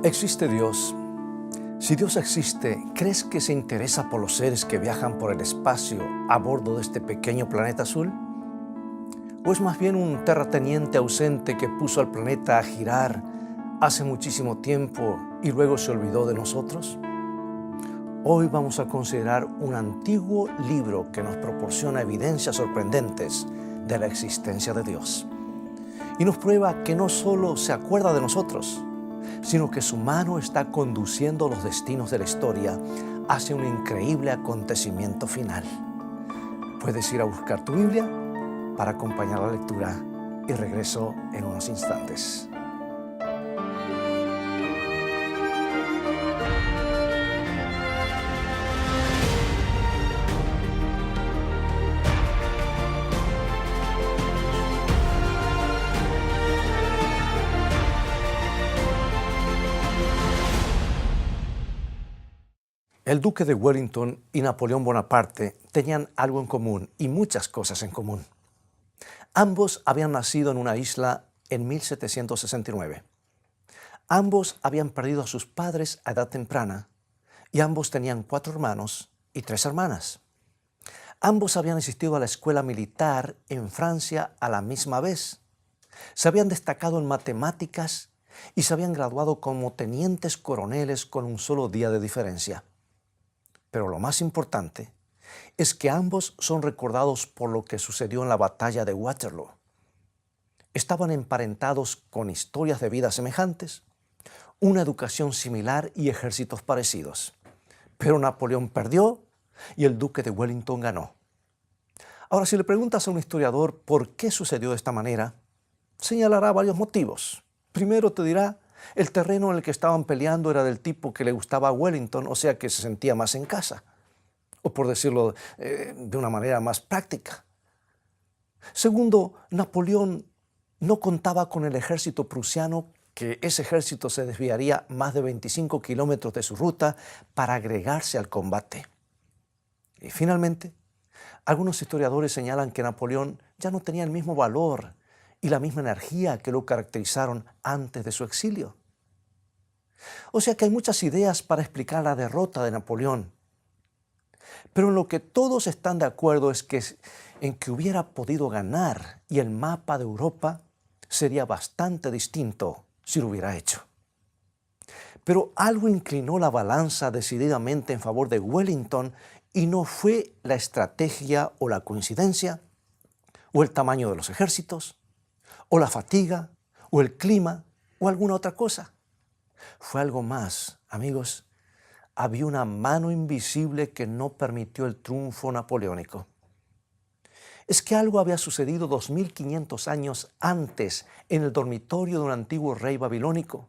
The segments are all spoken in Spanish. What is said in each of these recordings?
¿Existe Dios? Si Dios existe, ¿crees que se interesa por los seres que viajan por el espacio a bordo de este pequeño planeta azul? ¿O es más bien un terrateniente ausente que puso al planeta a girar hace muchísimo tiempo y luego se olvidó de nosotros? Hoy vamos a considerar un antiguo libro que nos proporciona evidencias sorprendentes de la existencia de Dios. Y nos prueba que no solo se acuerda de nosotros, sino que su mano está conduciendo los destinos de la historia hacia un increíble acontecimiento final. Puedes ir a buscar tu Biblia para acompañar la lectura y regreso en unos instantes. El duque de Wellington y Napoleón Bonaparte tenían algo en común y muchas cosas en común. Ambos habían nacido en una isla en 1769. Ambos habían perdido a sus padres a edad temprana y ambos tenían 4 hermanos y 3 hermanas. Ambos habían asistido a la escuela militar en Francia a la misma vez. Se habían destacado en matemáticas y se habían graduado como tenientes coroneles con un solo día de diferencia. Pero lo más importante es que ambos son recordados por lo que sucedió en la batalla de Waterloo. Estaban emparentados con historias de vida semejantes, una educación similar y ejércitos parecidos. Pero Napoleón perdió y el duque de Wellington ganó. Ahora, si le preguntas a un historiador por qué sucedió de esta manera, señalará varios motivos. Primero te dirá: el terreno en el que estaban peleando era del tipo que le gustaba a Wellington, o sea que se sentía más en casa. O por decirlo de una manera más práctica. Segundo, Napoleón no contaba con el ejército prusiano, que ese ejército se desviaría más de 25 kilómetros de su ruta para agregarse al combate. Y finalmente, algunos historiadores señalan que Napoleón ya no tenía el mismo valor y la misma energía que lo caracterizaron antes de su exilio. O sea que hay muchas ideas para explicar la derrota de Napoleón. Pero en lo que todos están de acuerdo es que hubiera podido ganar y el mapa de Europa sería bastante distinto si lo hubiera hecho. Pero algo inclinó la balanza decididamente en favor de Wellington y no fue la estrategia o la coincidencia, o el tamaño de los ejércitos, o la fatiga, o el clima, o alguna otra cosa. Fue algo más, amigos. Había una mano invisible que no permitió el triunfo napoleónico. Es que algo había sucedido 2500 años antes en el dormitorio de un antiguo rey babilónico,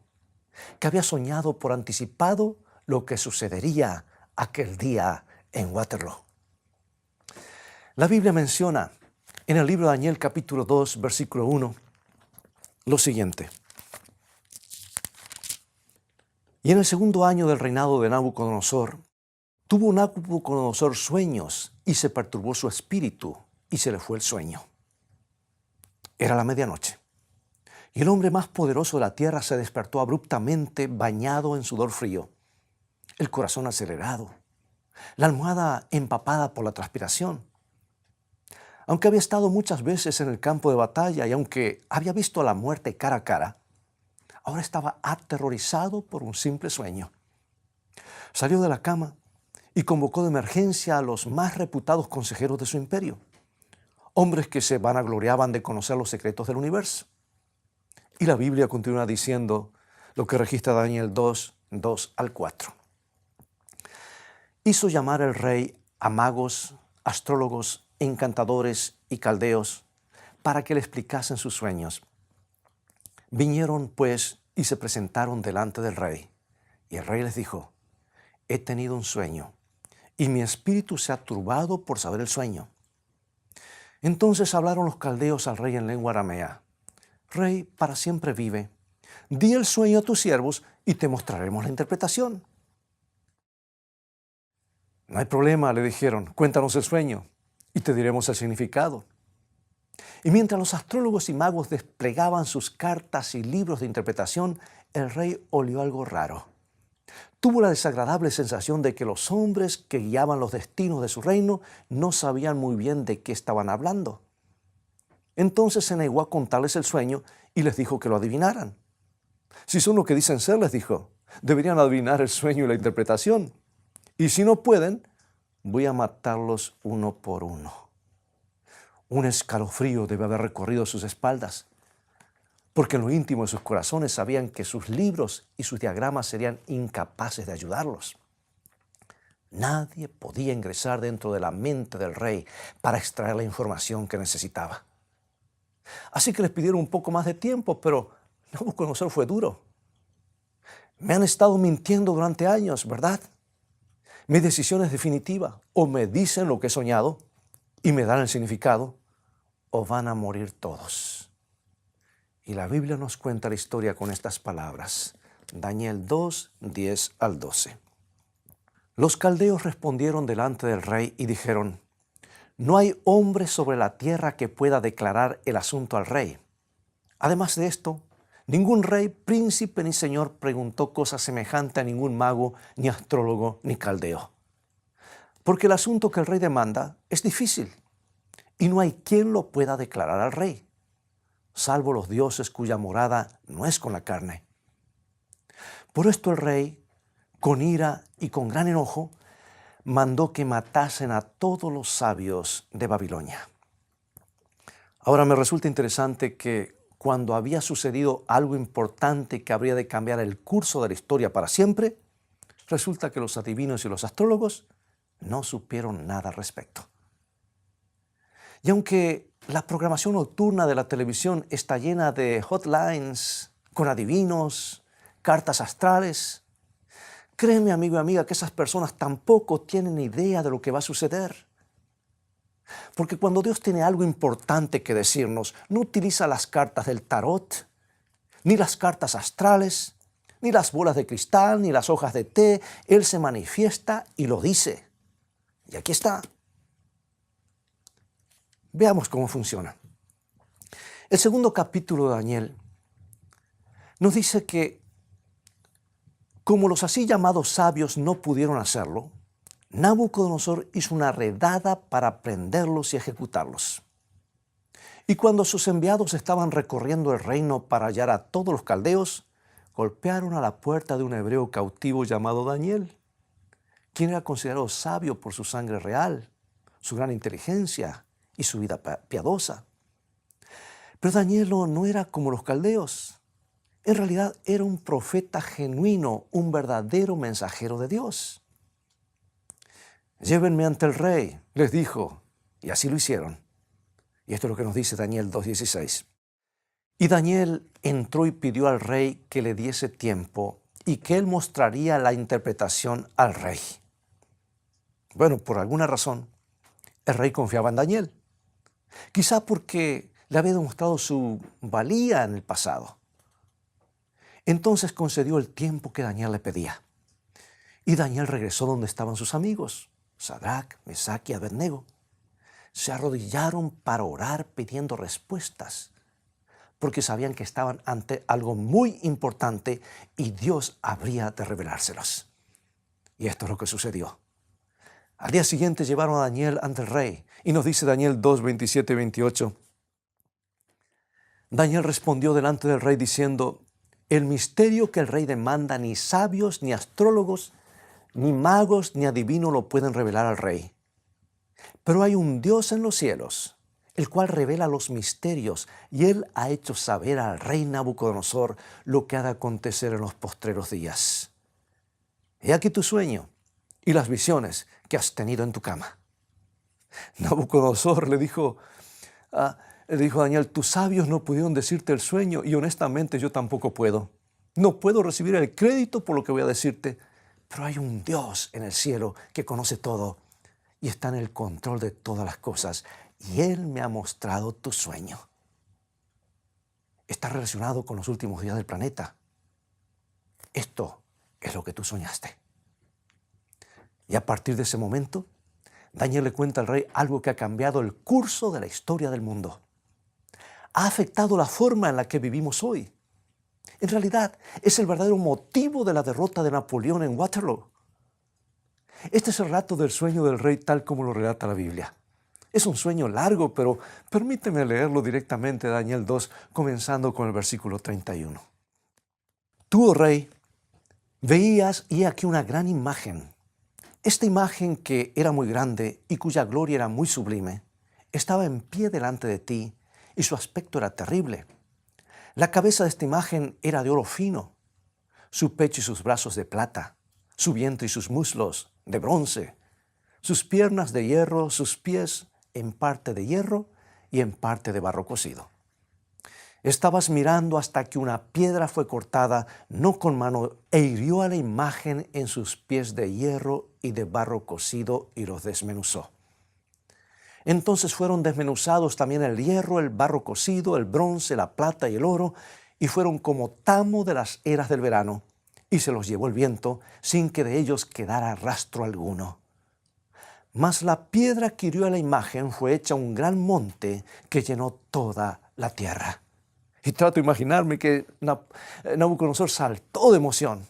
que había soñado por anticipado lo que sucedería aquel día en Waterloo. La Biblia menciona en el libro de Daniel capítulo 2, versículo 1, lo siguiente: y en el segundo año del reinado de Nabucodonosor, tuvo Nabucodonosor sueños y se perturbó su espíritu y se le fue el sueño. Era la medianoche y el hombre más poderoso de la tierra se despertó abruptamente, bañado en sudor frío, el corazón acelerado, la almohada empapada por la transpiración. Aunque había estado muchas veces en el campo de batalla y aunque había visto a la muerte cara a cara, ahora estaba aterrorizado por un simple sueño. Salió de la cama y convocó de emergencia a los más reputados consejeros de su imperio, hombres que se vanagloriaban de conocer los secretos del universo. Y la Biblia continúa diciendo lo que registra Daniel 2, 2 al 4. Hizo llamar el rey a magos, astrólogos, encantadores y caldeos para que le explicasen sus sueños. Vinieron, pues, y se presentaron delante del rey. Y el rey les dijo: he tenido un sueño, y mi espíritu se ha turbado por saber el sueño. Entonces hablaron los caldeos al rey en lengua aramea: Rey, para siempre vive. Di el sueño a tus siervos y te mostraremos la interpretación. No hay problema, le dijeron, cuéntanos el sueño y te diremos el significado. Y mientras los astrólogos y magos desplegaban sus cartas y libros de interpretación, el rey olió algo raro. Tuvo la desagradable sensación de que los hombres que guiaban los destinos de su reino no sabían muy bien de qué estaban hablando. Entonces se negó a contarles el sueño y les dijo que lo adivinaran. Si son lo que dicen ser, les dijo, deberían adivinar el sueño y la interpretación. Y si no pueden, voy a matarlos uno por uno. Un escalofrío debe haber recorrido sus espaldas, porque en lo íntimo de sus corazones sabían que sus libros y sus diagramas serían incapaces de ayudarlos. Nadie podía ingresar dentro de la mente del rey para extraer la información que necesitaba. Así que les pidieron un poco más de tiempo, pero Nabucodonosor fue duro. Me han estado mintiendo durante años, ¿verdad? Mi decisión es definitiva. O me dicen lo que he soñado y me dan el significado, o van a morir todos. Y la Biblia nos cuenta la historia con estas palabras. Daniel 2, 10 al 12. Los caldeos respondieron delante del rey y dijeron, no hay hombre sobre la tierra que pueda declarar el asunto al rey. Además de esto, ningún rey, príncipe ni señor preguntó cosa semejante a ningún mago, ni astrólogo, ni caldeo. Porque el asunto que el rey demanda es difícil y no hay quien lo pueda declarar al rey, salvo los dioses cuya morada no es con la carne. Por esto el rey, con ira y con gran enojo, mandó que matasen a todos los sabios de Babilonia. Ahora me resulta interesante que cuando había sucedido algo importante que habría de cambiar el curso de la historia para siempre, resulta que los adivinos y los astrólogos no supieron nada al respecto. Y aunque la programación nocturna de la televisión está llena de hotlines con adivinos, cartas astrales, créeme, amigo y amiga, que esas personas tampoco tienen idea de lo que va a suceder. Porque cuando Dios tiene algo importante que decirnos, no utiliza las cartas del tarot, ni las cartas astrales, ni las bolas de cristal, ni las hojas de té. Él se manifiesta y lo dice. Y aquí está. Veamos cómo funciona. El segundo capítulo de Daniel nos dice que como los así llamados sabios no pudieron hacerlo, Nabucodonosor hizo una redada para prenderlos y ejecutarlos. Y cuando sus enviados estaban recorriendo el reino para hallar a todos los caldeos, golpearon a la puerta de un hebreo cautivo llamado Daniel, quien era considerado sabio por su sangre real, su gran inteligencia y su vida piadosa. Pero Daniel no era como los caldeos. En realidad era un profeta genuino, un verdadero mensajero de Dios. Llévenme ante el rey, les dijo, y así lo hicieron. Y esto es lo que nos dice Daniel 2:16. Y Daniel entró y pidió al rey que le diese tiempo y que él mostraría la interpretación al rey. Bueno, por alguna razón, el rey confiaba en Daniel. Quizá porque le había demostrado su valía en el pasado. Entonces concedió el tiempo que Daniel le pedía. Y Daniel regresó donde estaban sus amigos, Sadrac, Mesac y Abednego. Se arrodillaron para orar pidiendo respuestas, porque sabían que estaban ante algo muy importante y Dios habría de revelárselos. Y esto es lo que sucedió. Al día siguiente llevaron a Daniel ante el rey, y nos dice Daniel 2, 27 y 28. Daniel respondió delante del rey diciendo, el misterio que el rey demanda ni sabios, ni astrólogos, ni magos, ni adivinos lo pueden revelar al rey. Pero hay un Dios en los cielos, el cual revela los misterios, y él ha hecho saber al rey Nabucodonosor lo que ha de acontecer en los postreros días. He aquí tu sueño y las visiones que has tenido en tu cama. Nabucodonosor le dijo a Daniel, tus sabios no pudieron decirte el sueño y honestamente yo tampoco puedo. No puedo recibir el crédito por lo que voy a decirte, pero hay un Dios en el cielo que conoce todo y está en el control de todas las cosas y Él me ha mostrado tu sueño. Está relacionado con los últimos días del planeta. Esto es lo que tú soñaste. Y a partir de ese momento, Daniel le cuenta al rey algo que ha cambiado el curso de la historia del mundo. Ha afectado la forma en la que vivimos hoy. En realidad, es el verdadero motivo de la derrota de Napoleón en Waterloo. Este es el relato del sueño del rey tal como lo relata la Biblia. Es un sueño largo, pero permíteme leerlo directamente de Daniel 2, comenzando con el versículo 31. Tú, oh rey, veías y he aquí una gran imagen. Esta imagen, que era muy grande y cuya gloria era muy sublime, estaba en pie delante de ti y su aspecto era terrible. La cabeza de esta imagen era de oro fino, su pecho y sus brazos de plata, su vientre y sus muslos de bronce, sus piernas de hierro, sus pies en parte de hierro y en parte de barro cocido. Estabas mirando hasta que una piedra fue cortada, no con mano, e hirió a la imagen en sus pies de hierro y de barro cocido y los desmenuzó. Entonces fueron desmenuzados también el hierro, el barro cocido, el bronce, la plata y el oro, y fueron como tamo de las eras del verano, y se los llevó el viento, sin que de ellos quedara rastro alguno. Mas la piedra que hirió a la imagen fue hecha un gran monte que llenó toda la tierra. Y trato de imaginarme que Nabucodonosor saltó de emoción.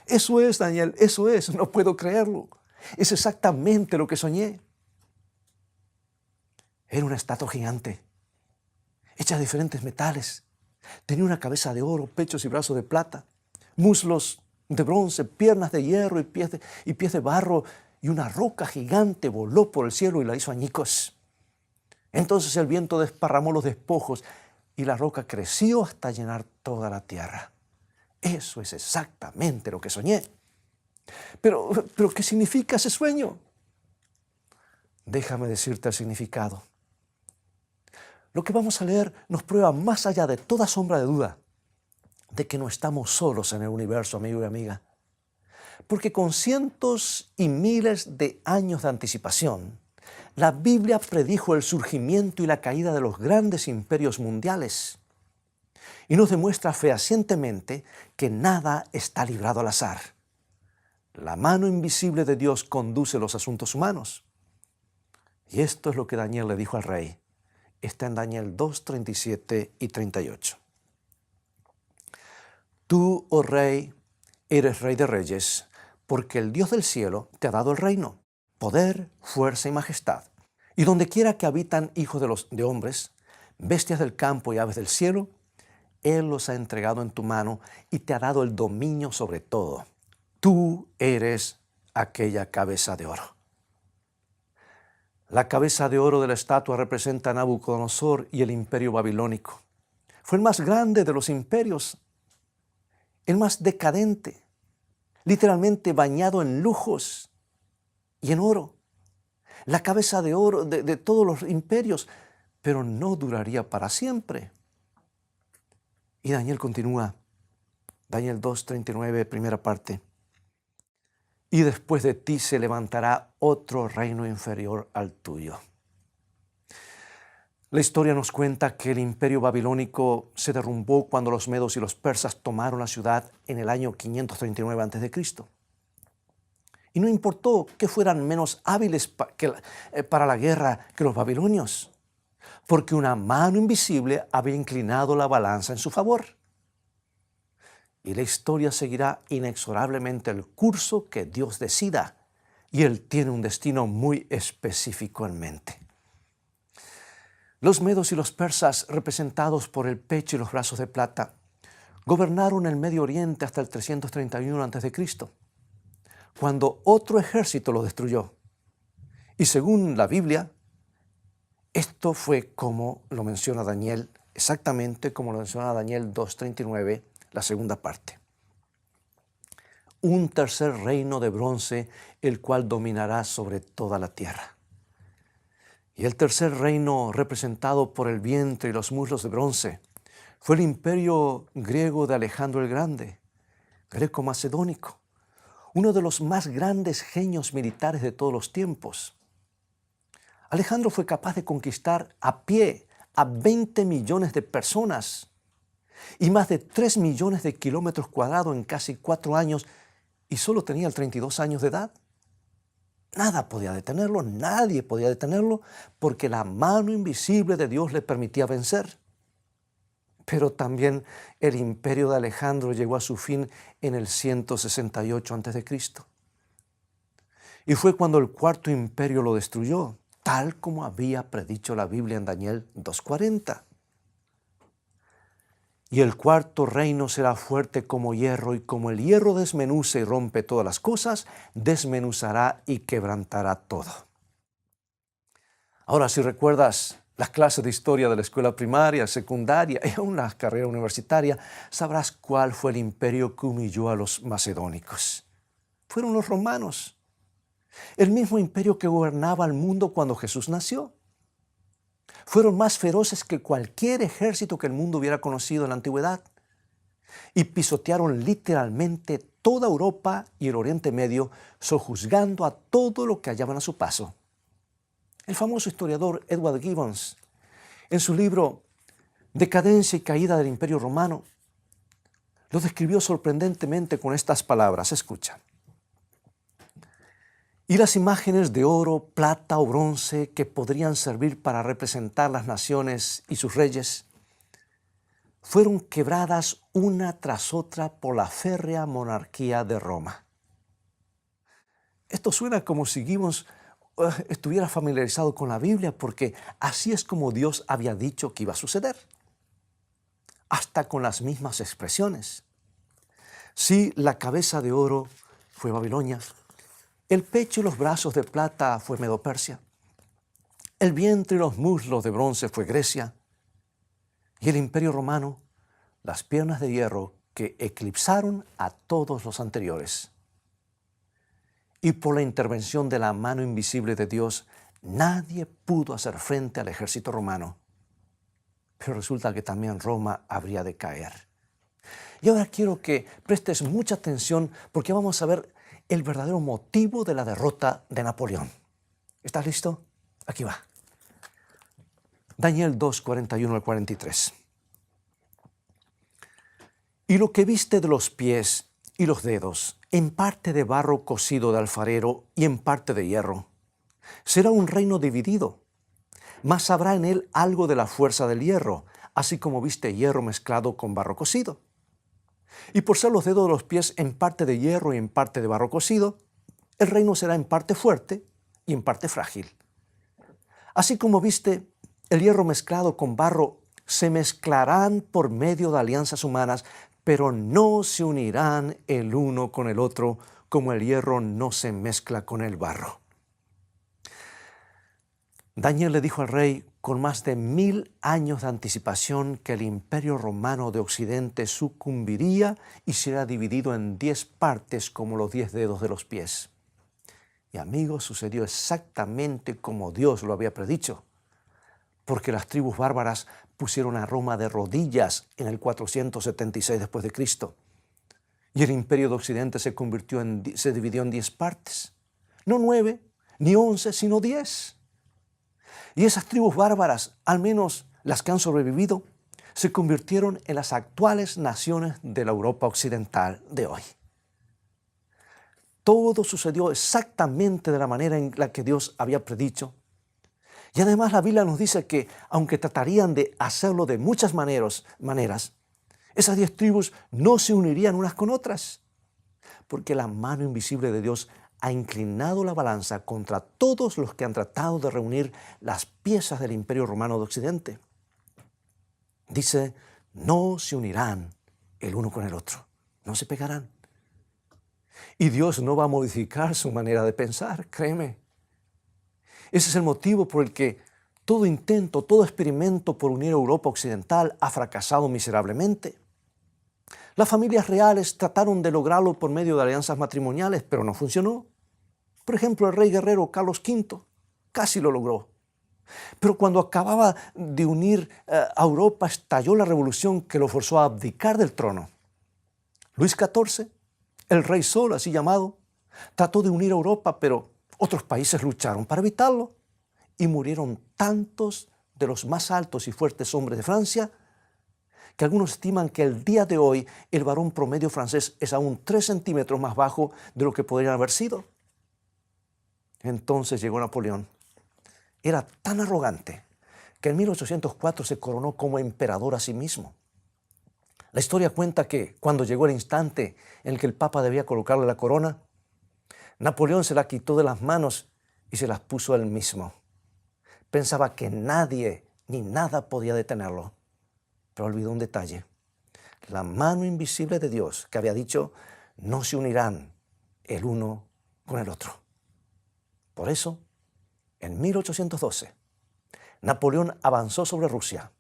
Eso es, Daniel, eso es, no puedo creerlo. Es exactamente lo que soñé. Era una estatua gigante, hecha de diferentes metales. Tenía una cabeza de oro, pechos y brazos de plata, muslos de bronce, piernas de hierro y pies de barro, y una roca gigante voló por el cielo y la hizo añicos. Entonces el viento desparramó los despojos y la roca creció hasta llenar toda la tierra. Eso es exactamente lo que soñé. Pero ¿qué significa ese sueño? Déjame decirte el significado. Lo que vamos a leer nos prueba más allá de toda sombra de duda de que no estamos solos en el universo, amigo y amiga. Porque con cientos y miles de años de anticipación, la Biblia predijo el surgimiento y la caída de los grandes imperios mundiales y nos demuestra fehacientemente que nada está librado al azar. La mano invisible de Dios conduce los asuntos humanos. Y esto es lo que Daniel le dijo al rey. Está en Daniel 2, 37 y 38. Tú, oh rey, eres rey de reyes, porque el Dios del cielo te ha dado el reino, poder, fuerza y majestad. Y donde quiera que habitan hijos de hombres, bestias del campo y aves del cielo, Él los ha entregado en tu mano y te ha dado el dominio sobre todo. Tú eres aquella cabeza de oro. La cabeza de oro de la estatua representa a Nabucodonosor y el imperio babilónico. Fue el más grande de los imperios, el más decadente, literalmente bañado en lujos y en oro. La cabeza de oro de todos los imperios, pero no duraría para siempre. Y Daniel continúa, Daniel 2:39, primera parte. Y después de ti se levantará otro reino inferior al tuyo. La historia nos cuenta que el imperio babilónico se derrumbó cuando los medos y los persas tomaron la ciudad en el año 539 a.C. Y no importó que fueran menos hábiles para la guerra que los babilonios, porque una mano invisible había inclinado la balanza en su favor. Y la historia seguirá inexorablemente el curso que Dios decida, y Él tiene un destino muy específico en mente. Los medos y los persas, representados por el pecho y los brazos de plata, gobernaron el Medio Oriente hasta el 331 a.C., cuando otro ejército lo destruyó. Y según la Biblia, esto fue como lo menciona Daniel, exactamente como lo menciona Daniel 2:39, la segunda parte. Un tercer reino de bronce, el cual dominará sobre toda la tierra. Y el tercer reino, representado por el vientre y los muslos de bronce, fue el imperio griego de Alejandro el Grande, greco-macedónico, uno de los más grandes genios militares de todos los tiempos. Alejandro fue capaz de conquistar a pie a 20 millones de personas y más de 3 millones de kilómetros cuadrados en casi 4 años, y solo tenía 32 años de edad. Nada podía detenerlo, nadie podía detenerlo, porque la mano invisible de Dios le permitía vencer. Pero también el imperio de Alejandro llegó a su fin en el 168 a.C. Y fue cuando el cuarto imperio lo destruyó, tal como había predicho la Biblia en Daniel 2:40. Y el cuarto reino será fuerte como hierro, y como el hierro desmenuza y rompe todas las cosas, desmenuzará y quebrantará todo. Ahora, si recuerdas las clases de historia de la escuela primaria, secundaria y aún la carrera universitaria, sabrás cuál fue el imperio que humilló a los macedónicos. Fueron los romanos, el mismo imperio que gobernaba el mundo cuando Jesús nació. Fueron más feroces que cualquier ejército que el mundo hubiera conocido en la antigüedad, y pisotearon literalmente toda Europa y el Oriente Medio, sojuzgando a todo lo que hallaban a su paso. El famoso historiador Edward Gibbon, en su libro Decadencia y caída del Imperio Romano, lo describió sorprendentemente con estas palabras. Escucha. Y las imágenes de oro, plata o bronce que podrían servir para representar las naciones y sus reyes fueron quebradas una tras otra por la férrea monarquía de Roma. Esto suena como si Gibbons estuviera familiarizado con la Biblia, porque así es como Dios había dicho que iba a suceder, hasta con las mismas expresiones. Sí, la cabeza de oro fue Babilonia, el pecho y los brazos de plata fue Medo-Persia, el vientre y los muslos de bronce fue Grecia, y el imperio romano, las piernas de hierro que eclipsaron a todos los anteriores. Y por la intervención de la mano invisible de Dios, nadie pudo hacer frente al ejército romano. Pero resulta que también Roma habría de caer. Y ahora quiero que prestes mucha atención, porque vamos a ver el verdadero motivo de la derrota de Napoleón. ¿Estás listo? Aquí va. Daniel 2, 41 al 43. Y lo que viste de los pies y los dedos, en parte de barro cocido de alfarero y en parte de hierro, será un reino dividido, mas habrá en él algo de la fuerza del hierro, así como viste hierro mezclado con barro cocido. Y por ser los dedos de los pies en parte de hierro y en parte de barro cocido, el reino será en parte fuerte y en parte frágil. Así como viste el hierro mezclado con barro, se mezclarán por medio de alianzas humanas, pero no se unirán el uno con el otro, como el hierro no se mezcla con el barro. Daniel le dijo al rey con más de 1000 años de anticipación que el imperio romano de Occidente sucumbiría y será dividido en 10 partes como los 10 dedos de los pies. Y amigos, sucedió exactamente como Dios lo había predicho, porque las tribus bárbaras pusieron a Roma de rodillas en el 476 después de Cristo. Y el imperio de Occidente se dividió en 10 partes. No 9, ni 11, sino 10. Y esas tribus bárbaras, al menos las que han sobrevivido, se convirtieron en las actuales naciones de la Europa occidental de hoy. Todo sucedió exactamente de la manera en la que Dios había predicho. Y además la Biblia nos dice que, aunque tratarían de hacerlo de muchas maneras, esas 10 tribus no se unirían unas con otras, porque la mano invisible de Dios ha inclinado la balanza contra todos los que han tratado de reunir las piezas del Imperio Romano de Occidente. Dice, no se unirán el uno con el otro, no se pegarán. Y Dios no va a modificar su manera de pensar, créeme. Ese es el motivo por el que todo intento, todo experimento por unir a Europa Occidental ha fracasado miserablemente. Las familias reales trataron de lograrlo por medio de alianzas matrimoniales, pero no funcionó. Por ejemplo, el rey guerrero Carlos V casi lo logró. Pero cuando acababa de unir a Europa, estalló la revolución que lo forzó a abdicar del trono. Luis XIV, el rey Sol, así llamado, trató de unir a Europa, pero otros países lucharon para evitarlo y murieron tantos de los más altos y fuertes hombres de Francia que algunos estiman que el día de hoy el varón promedio francés es aún 3 centímetros más bajo de lo que podrían haber sido. Entonces llegó Napoleón. Era tan arrogante que en 1804 se coronó como emperador a sí mismo. La historia cuenta que cuando llegó el instante en el que el Papa debía colocarle la corona, Napoleón se la quitó de las manos y se las puso él mismo. Pensaba que nadie ni nada podía detenerlo, pero olvidó un detalle. La mano invisible de Dios que había dicho, no se unirán el uno con el otro. Por eso, en 1812, Napoleón avanzó sobre Rusia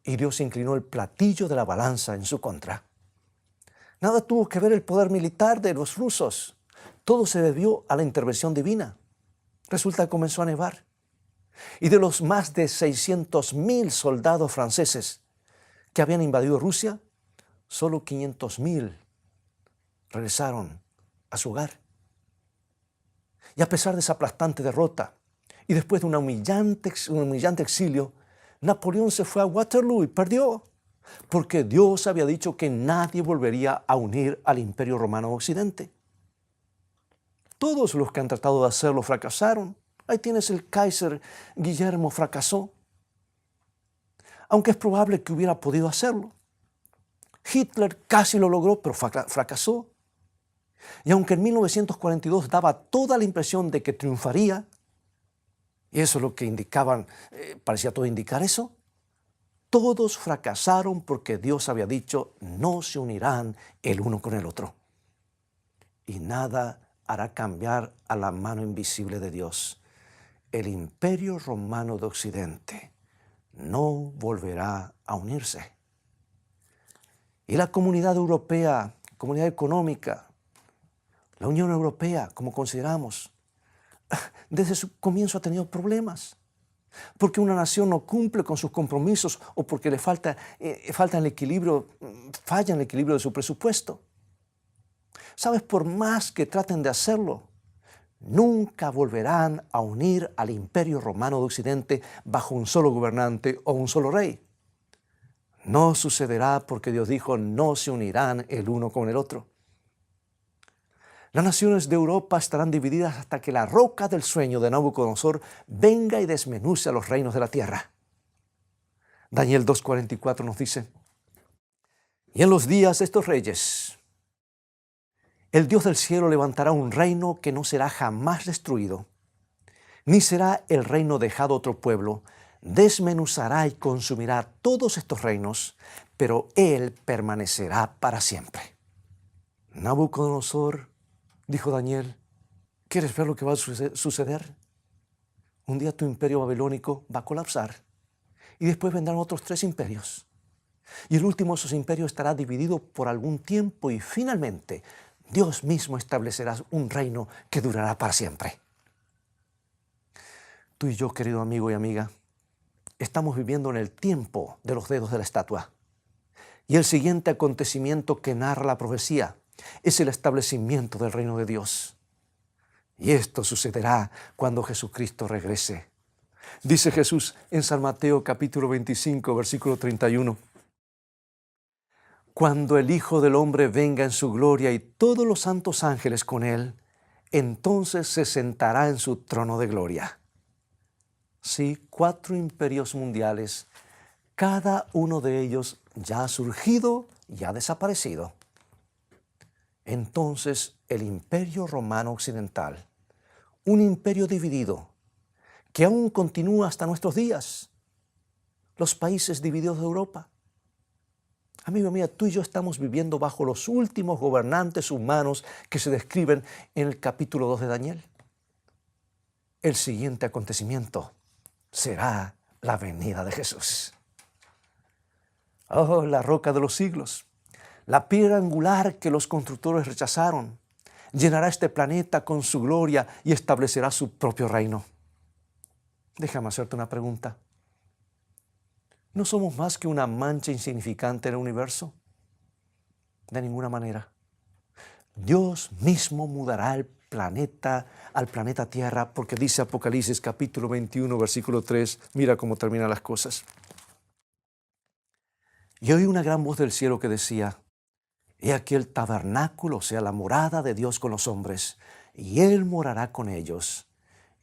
y Dios inclinó el platillo de la balanza en su contra. Nada tuvo que ver el poder militar de los rusos. Todo se debió a la intervención divina. Resulta que comenzó a nevar. Y de los más de 600.000 soldados franceses que habían invadido Rusia, solo 500.000 regresaron a su hogar. Y a pesar de esa aplastante derrota, y después de un humillante exilio, Napoleón se fue a Waterloo y perdió, porque Dios había dicho que nadie volvería a unir al Imperio Romano Occidente. Todos los que han tratado de hacerlo fracasaron. Ahí tienes el Kaiser Guillermo, fracasó. Aunque es probable que hubiera podido hacerlo. Hitler casi lo logró, pero fracasó. Y aunque en 1942 daba toda la impresión de que triunfaría, y eso es lo que indicaban, parecía todo indicar eso, todos fracasaron porque Dios había dicho, no se unirán el uno con el otro. Y nada hará cambiar a la mano invisible de Dios. El Imperio Romano de Occidente no volverá a unirse. Y la comunidad europea, comunidad económica, la Unión Europea, como consideramos, desde su comienzo ha tenido problemas. Porque una nación no cumple con sus compromisos o porque le falla el equilibrio de su presupuesto. ¿Sabes? Por más que traten de hacerlo, nunca volverán a unir al Imperio Romano de Occidente bajo un solo gobernante o un solo rey. No sucederá porque Dios dijo, no se unirán el uno con el otro. Las naciones de Europa estarán divididas hasta que la roca del sueño de Nabucodonosor venga y desmenuce a los reinos de la tierra. Daniel 2:44 nos dice, y en los días de estos reyes, el Dios del cielo levantará un reino que no será jamás destruido, ni será el reino dejado a otro pueblo, desmenuzará y consumirá todos estos reinos, pero él permanecerá para siempre. Nabucodonosor, dijo Daniel, ¿quieres ver lo que va a suceder? Un día tu imperio babilónico va a colapsar y después vendrán otros 3 imperios. Y el último de esos imperios estará dividido por algún tiempo y finalmente Dios mismo establecerá un reino que durará para siempre. Tú y yo, querido amigo y amiga, estamos viviendo en el tiempo de los dedos de la estatua. Y el siguiente acontecimiento que narra la profecía es el establecimiento del reino de Dios. Y esto sucederá cuando Jesucristo regrese. Dice Jesús en San Mateo capítulo 25, versículo 31. Cuando el Hijo del Hombre venga en su gloria y todos los santos ángeles con él, entonces se sentará en su trono de gloria. Sí, 4 imperios mundiales, cada uno de ellos ya ha surgido y ha desaparecido. Entonces el Imperio Romano Occidental, un imperio dividido, que aún continúa hasta nuestros días, los países divididos de Europa. Amigo mío, tú y yo estamos viviendo bajo los últimos gobernantes humanos que se describen en el capítulo 2 de Daniel. El siguiente acontecimiento será la venida de Jesús. Oh, la roca de los siglos, la piedra angular que los constructores rechazaron, llenará este planeta con su gloria y establecerá su propio reino. Déjame hacerte una pregunta. ¿No somos más que una mancha insignificante en el universo? De ninguna manera. Dios mismo mudará al planeta Tierra, porque dice Apocalipsis capítulo 21, versículo 3, mira cómo terminan las cosas. Y oí una gran voz del cielo que decía, he aquí el tabernáculo, o sea, la morada de Dios con los hombres, y Él morará con ellos,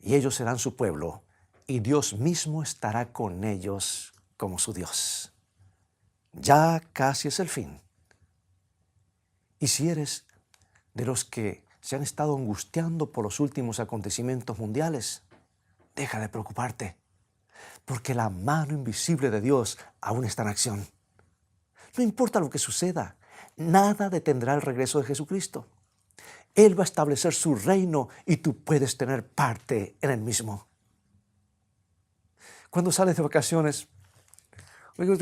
y ellos serán su pueblo, y Dios mismo estará con ellos como su Dios. Ya casi es el fin. Y si eres de los que se han estado angustiando por los últimos acontecimientos mundiales, deja de preocuparte, porque la mano invisible de Dios aún está en acción. No importa lo que suceda, nada detendrá el regreso de Jesucristo. Él va a establecer su reino y tú puedes tener parte en el mismo. Cuando sales de vacaciones,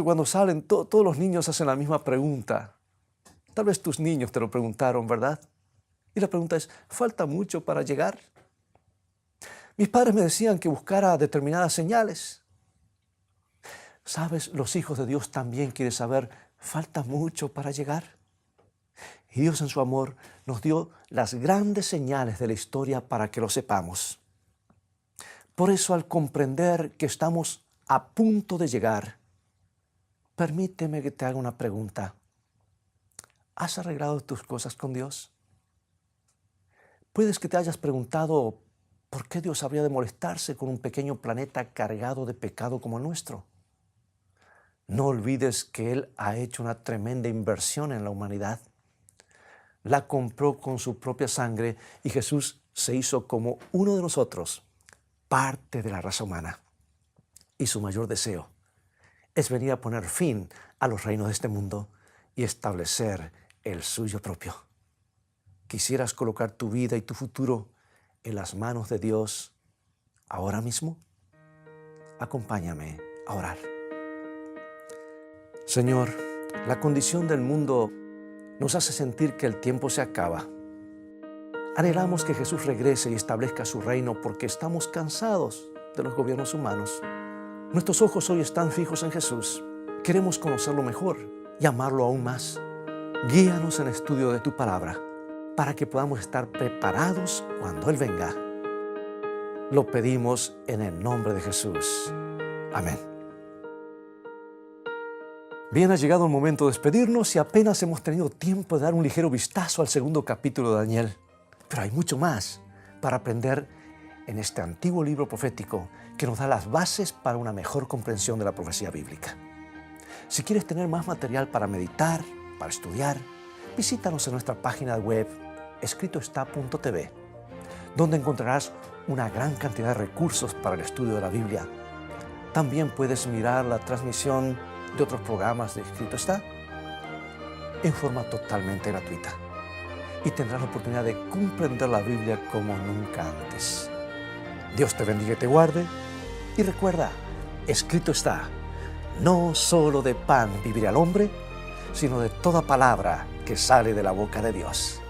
cuando salen, todos los niños hacen la misma pregunta. Tal vez tus niños te lo preguntaron, ¿verdad? Y la pregunta es, ¿falta mucho para llegar? Mis padres me decían que buscara determinadas señales. ¿Sabes? Los hijos de Dios también quieren saber, ¿falta mucho para llegar? Y Dios en su amor nos dio las grandes señales de la historia para que lo sepamos. Por eso, al comprender que estamos a punto de llegar, permíteme que te haga una pregunta. ¿Has arreglado tus cosas con Dios? Puedes que te hayas preguntado por qué Dios habría de molestarse con un pequeño planeta cargado de pecado como el nuestro. No olvides que Él ha hecho una tremenda inversión en la humanidad. La compró con su propia sangre y Jesús se hizo como uno de nosotros, parte de la raza humana. Y su mayor deseo es venir a poner fin a los reinos de este mundo y establecer el suyo propio. ¿Quisieras colocar tu vida y tu futuro en las manos de Dios ahora mismo? Acompáñame a orar. Señor, la condición del mundo nos hace sentir que el tiempo se acaba. Anhelamos que Jesús regrese y establezca su reino porque estamos cansados de los gobiernos humanos. Nuestros ojos hoy están fijos en Jesús. Queremos conocerlo mejor y amarlo aún más. Guíanos en el estudio de tu palabra para que podamos estar preparados cuando Él venga. Lo pedimos en el nombre de Jesús. Amén. Bien, ha llegado el momento de despedirnos y apenas hemos tenido tiempo de dar un ligero vistazo al segundo capítulo de Daniel. Pero hay mucho más para aprender en este antiguo libro profético que nos da las bases para una mejor comprensión de la profecía bíblica. Si quieres tener más material para meditar, para estudiar, visítanos en nuestra página web escritoestá.tv, donde encontrarás una gran cantidad de recursos para el estudio de la Biblia. También puedes mirar la transmisión de otros programas de Escrito Está en forma totalmente gratuita y tendrás la oportunidad de comprender la Biblia como nunca antes. Dios te bendiga y te guarde y recuerda, escrito está, no solo de pan vivirá el hombre, sino de toda palabra que sale de la boca de Dios.